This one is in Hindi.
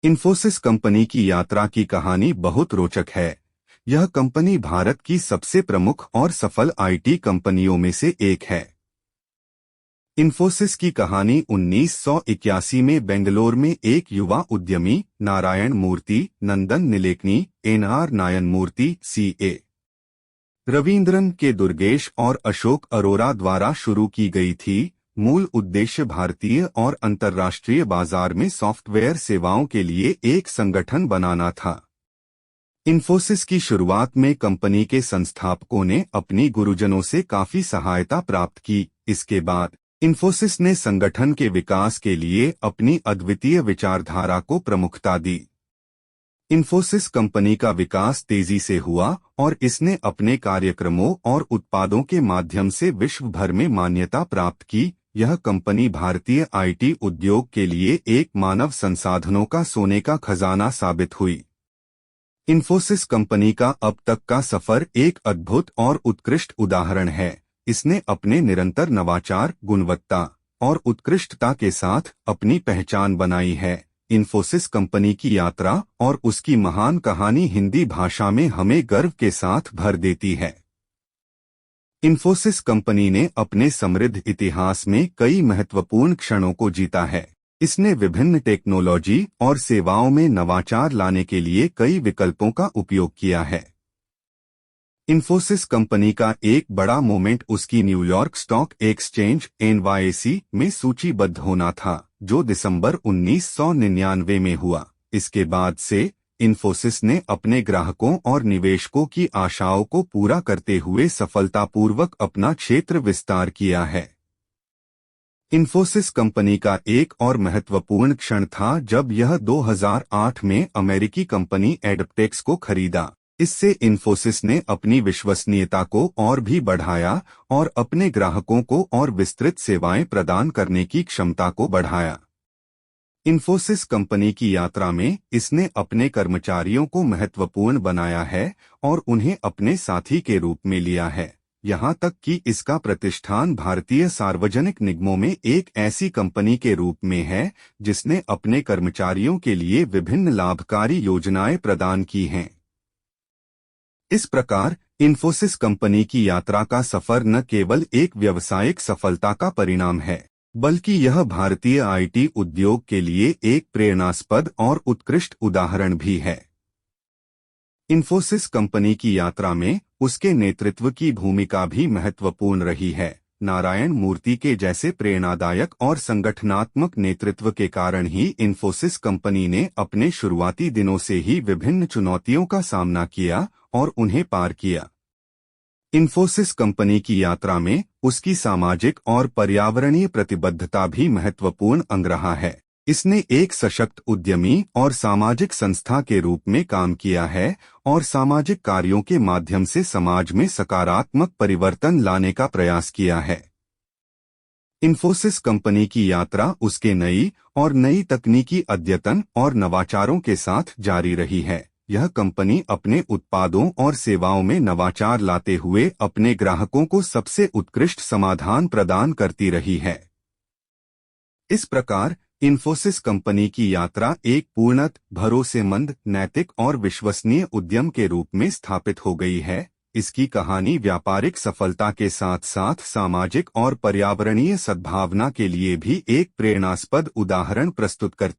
इन्फोसिस कंपनी की यात्रा की कहानी बहुत रोचक है। यह कंपनी भारत की सबसे प्रमुख और सफल आईटी कंपनियों में से एक है। इन्फोसिस की कहानी 1981 में बेंगलोर में एक युवा उद्यमी नारायण मूर्ति, नंदन निलेकनी, एनआर नारायण मूर्ति, सीए रविंद्रन के दुर्गेश और अशोक अरोरा द्वारा शुरू की गई थी। मूल उद्देश्य भारतीय और अंतर्राष्ट्रीय बाजार में सॉफ्टवेयर सेवाओं के लिए एक संगठन बनाना था। इन्फोसिस की शुरुआत में कंपनी के संस्थापकों ने अपनी गुरुजनों से काफी सहायता प्राप्त की। इसके बाद इन्फोसिस ने संगठन के विकास के लिए अपनी अद्वितीय विचारधारा को प्रमुखता दी। इन्फोसिस कंपनी का विकास तेजी से हुआ और इसने अपने कार्यक्रमों और उत्पादों के माध्यम से विश्व भर में मान्यता प्राप्त की। यह कंपनी भारतीय आईटी उद्योग के लिए एक मानव संसाधनों का सोने का खजाना साबित हुई। इन्फोसिस कंपनी का अब तक का सफर एक अद्भुत और उत्कृष्ट उदाहरण है। इसने अपने निरंतर नवाचार, गुणवत्ता और उत्कृष्टता के साथ अपनी पहचान बनाई है। इन्फोसिस कंपनी की यात्रा और उसकी महान कहानी हिंदी भाषा में हमें गर्व के साथ भर देती है। इन्फोसिस कंपनी ने अपने समृद्ध इतिहास में कई महत्वपूर्ण क्षणों को जीता है। इसने विभिन्न टेक्नोलॉजी और सेवाओं में नवाचार लाने के लिए कई विकल्पों का उपयोग किया है। इन्फोसिस कंपनी का एक बड़ा मोमेंट उसकी न्यूयॉर्क स्टॉक एक्सचेंज (NYSE) में सूचीबद्ध होना था, जो दिसंबर 1999 में हुआ। इसके बाद से इन्फोसिस ने अपने ग्राहकों और निवेशकों की आशाओं को पूरा करते हुए सफलतापूर्वक अपना क्षेत्र विस्तार किया है। इन्फोसिस कंपनी का एक और महत्वपूर्ण क्षण था जब यह 2008 में अमेरिकी कंपनी एडप्टेक्स को खरीदा। इससे इन्फोसिस ने अपनी विश्वसनीयता को और भी बढ़ाया और अपने ग्राहकों को और विस्तृत सेवाएं प्रदान करने की क्षमता को बढ़ाया। इन्फोसिस कंपनी की यात्रा में इसने अपने कर्मचारियों को महत्वपूर्ण बनाया है और उन्हें अपने साथी के रूप में लिया है। यहाँ तक कि इसका प्रतिष्ठान भारतीय सार्वजनिक निगमों में एक ऐसी कंपनी के रूप में है जिसने अपने कर्मचारियों के लिए विभिन्न लाभकारी योजनाएं प्रदान की हैं। इस प्रकार इन्फोसिस कंपनी की यात्रा का सफर न केवल एक व्यावसायिक सफलता का परिणाम है, बल्कि यह भारतीय आईटी उद्योग के लिए एक प्रेरणास्पद और उत्कृष्ट उदाहरण भी है। इन्फोसिस कंपनी की यात्रा में उसके नेतृत्व की भूमिका भी महत्वपूर्ण रही है। नारायण मूर्ति के जैसे प्रेरणादायक और संगठनात्मक नेतृत्व के कारण ही इन्फोसिस कंपनी ने अपने शुरुआती दिनों से ही विभिन्न चुनौतियों का सामना किया और उन्हें पार किया। इन्फोसिस कंपनी की यात्रा में उसकी सामाजिक और पर्यावरणीय प्रतिबद्धता भी महत्वपूर्ण अंग रहा है। इसने एक सशक्त उद्यमी और सामाजिक संस्था के रूप में काम किया है और सामाजिक कार्यों के माध्यम से समाज में सकारात्मक परिवर्तन लाने का प्रयास किया है। इन्फोसिस कंपनी की यात्रा उसके नई तकनीकी अद्यतन और नवाचारों के साथ जारी रही है। यह कंपनी अपने उत्पादों और सेवाओं में नवाचार लाते हुए अपने ग्राहकों को सबसे उत्कृष्ट समाधान प्रदान करती रही है। इस प्रकार इन्फोसिस कंपनी की यात्रा एक पूर्णतः भरोसेमंद, नैतिक और विश्वसनीय उद्यम के रूप में स्थापित हो गई है। इसकी कहानी व्यापारिक सफलता के साथ साथ सामाजिक और पर्यावरणीय सद्भावना के लिए भी एक प्रेरणास्पद उदाहरण प्रस्तुत करती है।